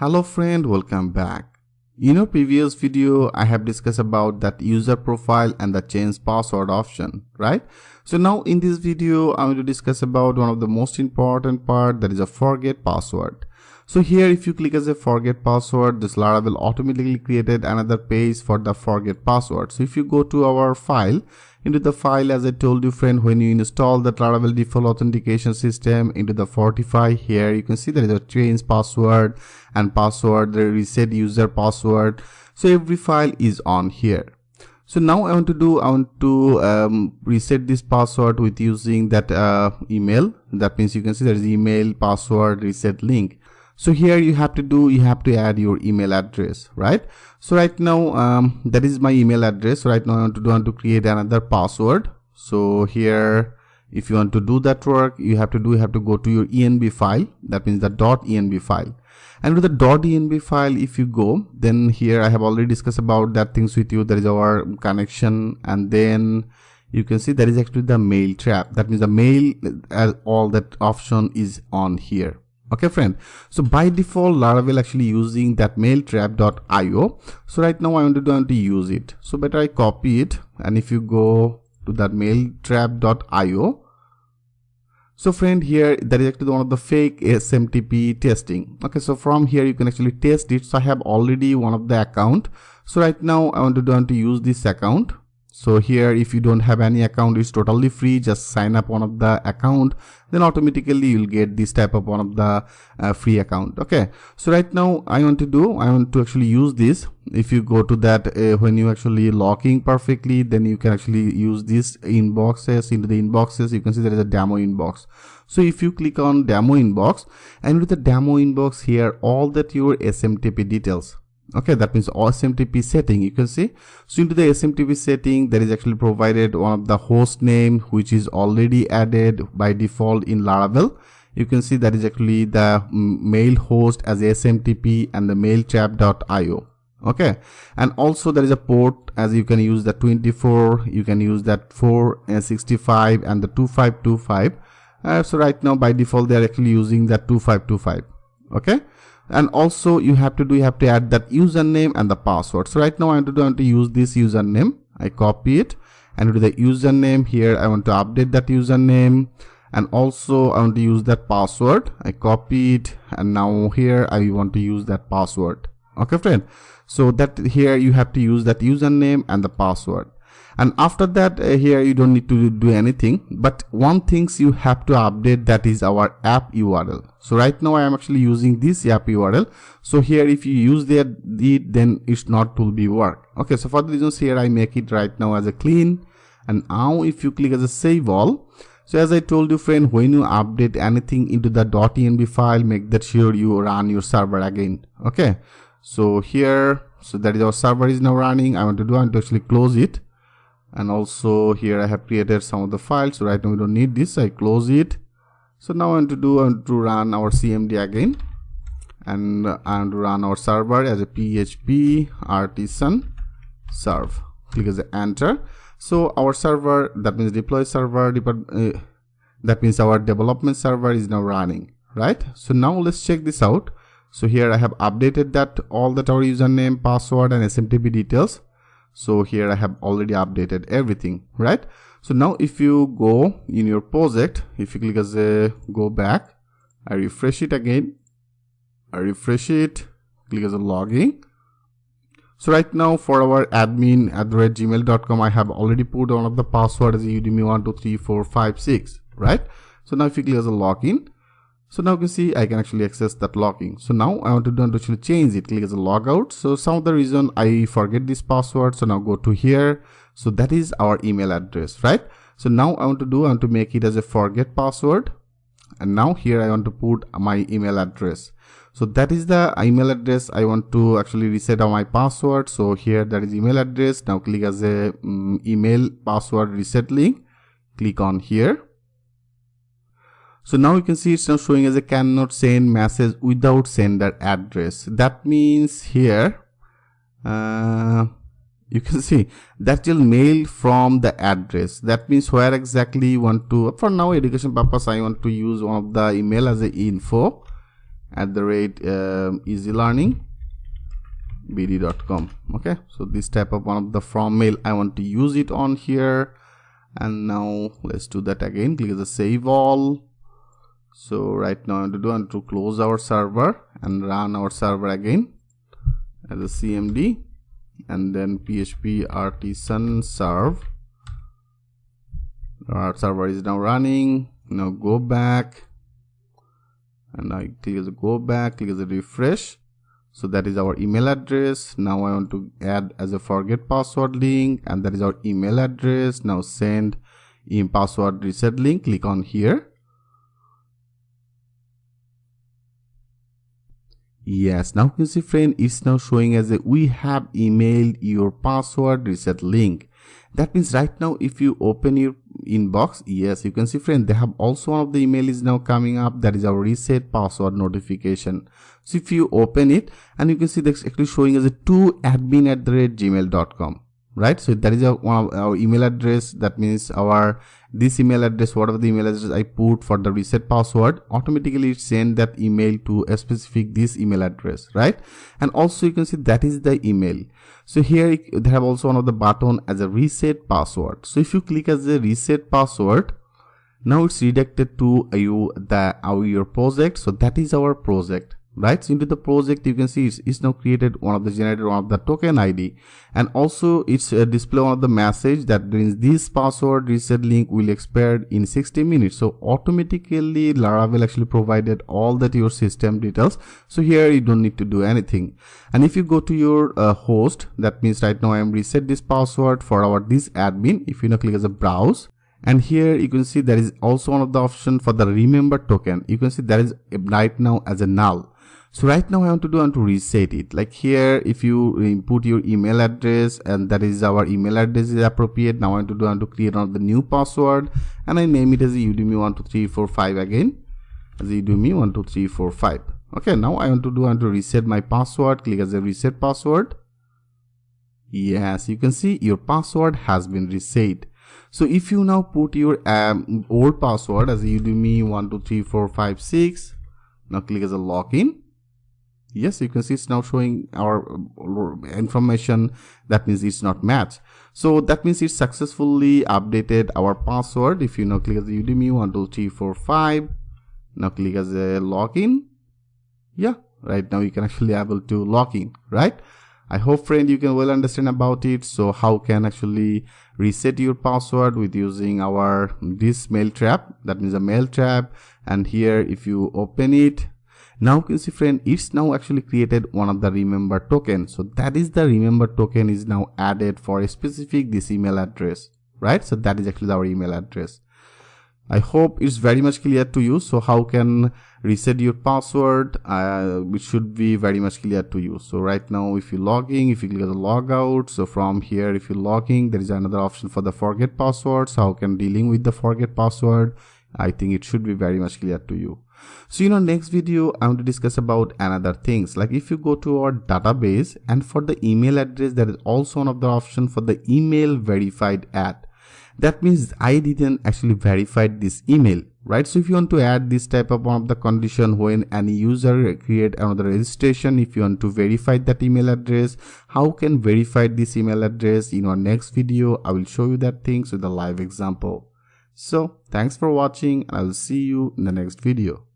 Hello friend, welcome back. In our previous video, I have discussed about that user profile and the change password option, right? So now in this video, I'm going to discuss about one of the most important part, that is a forget password. So here if you click as a forget password, this Laravel automatically created another page for the forget password. So if you go to our file, into the file, as I told you friend, when you install the Laravel default authentication system into the Fortify, here you can see there is a change password and password, the reset user password. So every file is on here. So now I want to reset this password with using that email. That means you can see there is email, password, reset link. So here you have to add your email address, right? So right now that is my email address. So right now I want to create another password. So here if you want to do that work, you have to go to your env file. That means the .env file. And with the .env file, if you go, then here I have already discussed about that things with you. There is our connection, and then you can see there is actually the mail trap. That means the mail, all that option is on here. Okay friend, so by default Laravel actually using that mailtrap.io. So right now I want to use it. So better I copy it, and if you go to that mailtrap.io, so friend, here that is actually one of the fake SMTP testing. Okay, so from here you can actually test it. So I have already one of the account. So right now I want to use this account. So here if you don't have any account, it's totally free. Just sign up one of the account, then automatically you'll get this type of one of the free account. Okay, so right now I want to actually use this. If you go to that when you actually logging perfectly, then you can actually use this inboxes. Into the inboxes you can see there is a demo inbox. So if you click on demo inbox, and with the demo inbox here, all that your SMTP details. Okay, that means all SMTP setting you can see. So into the SMTP setting, there is actually provided one of the host name, which is already added by default in Laravel. You can see that is actually the mail host as SMTP and the mailtrap.io. Okay, and also there is a port, as you can use the 24, you can use that 465 and the 2525. So right now by default they are actually using that 2525. Okay, and also you have to add that username and the password. So right now I want to use this username. I copy it, and to the username here I want to update that username, and also I want to use that password. I copy it, and now here I want to use that password. Okay friend, so that here you have to use that username and the password. And after that here you don't need to do anything, but one things you have to update, that is our app URL. So right now I am actually using this app URL. So here if you use that, then it's not will be work. Okay, so for the reasons here I make it right now as a clean. And now if you click as a save all, so as I told you friend, when you update anything into the .env file, make that sure you run your server again. Okay, so here, so that is our server is now running. I want to actually close it. And also here I have created some of the files. So right now we don't need this. I close it. So now I want to run our CMD again, and I want to run our server as a PHP artisan serve. Click as a enter. So our server, that means deploy server, that means our development server is now running, right? So now let's check this out. So here I have updated that all that our username, password and SMTP details. So here I have already updated everything, right? So now if you go in your project, if you click as a go back, I refresh it again, I refresh it, click as a login. So right now for our admin @gmail.com, I have already put one of the password as Udemy 123456, right? So now if you click as a login, so now you can see I can actually access that login. So now I want to actually change it. Click as a logout. So some of the reason I forget this password. So now go to here. So that is our email address, right? So now I want to make it as a forget password. And now here I want to put my email address. So that is the email address I want to actually reset on my password. So here that is email address. Now click as a email password reset link. Click on here. So now you can see it's now showing as a cannot send message without sender address. That means here you can see that will mail from the address. That means where exactly you want to, for now education purpose I want to use one of the email as a info easylearningbd.com. okay, so this type of one of the from mail I want to use it on here. And now let's do that again. Click the save all. So right now I want to close our server and run our server again as a cmd, and then php artisan serve. Our server is now running. Now go back, and I click the go back, click the refresh. So that is our email address. Now I want to add as a forget password link, and that is our email address. Now send in password reset link. Click on here. Yes, now you can see friend, it's now showing as a we have emailed your password reset link. That means right now if you open your inbox, yes, you can see friend, they have also one of the email is now coming up, that is our reset password notification. So if you open it, and you can see that's actually showing as a to@admin@gmail.com, right? So that is one of our email address. That means our this email address, whatever the email address I put for the reset password, automatically it send that email to a specific this email address, right? And also you can see that is the email. So here they have also one of the button as a reset password. So if you click as a reset password, now it's redirected to your project. So that is our project, right? So into the project you can see it's now created one of the generated one of the token ID, and also it's display one of the message that means this password reset link will expire in 60 minutes. So automatically Laravel actually provided all that your system details. So here you don't need to do anything. And if you go to your host, that means right now I am reset this password for our this admin. If you now click as a browse, and here you can see there is also one of the option for the remember token. You can see that is right now as a null. So right now I want to reset it. Like here, if you input your email address, and that is our email address is appropriate. Now I want to create another new password, and I name it as udemy12345 again, as udemy12345. okay, now I want to reset my password. Click as a reset password. Yes, you can see your password has been reset. So if you now put your old password as udemy12345 now click as a login. Yes, you can see it's now showing our information. That means it's not matched. So that means it's successfully updated our password. If you now click as udemy12345, now click as a login. Yeah, right now you can actually able to log in, right? I hope friend you can well understand about it. So how can actually reset your password with using our this mail trap, that means a mail trap. And here if you open it, now you can see friend, it's now actually created one of the remember token. So that is the remember token is now added for a specific this email address, right? So that is actually our email address. I hope it's very much clear to you. So how can reset your password? It should be very much clear to you. So right now if you log in, if you click on the log out, so from here if you log in, there is another option for the forget password. So how can dealing with the forget password? I think it should be very much clear to you. So next video I want to discuss about another things, like if you go to our database, and for the email address there is also one of the option for the email verified at. That means I didn't actually verify this email, right? So if you want to add this type of one of the condition when any user create another registration, if you want to verify that email address, how can verify this email address? In our next video I will show you that things with a live example. So thanks for watching, and I will see you in the next video.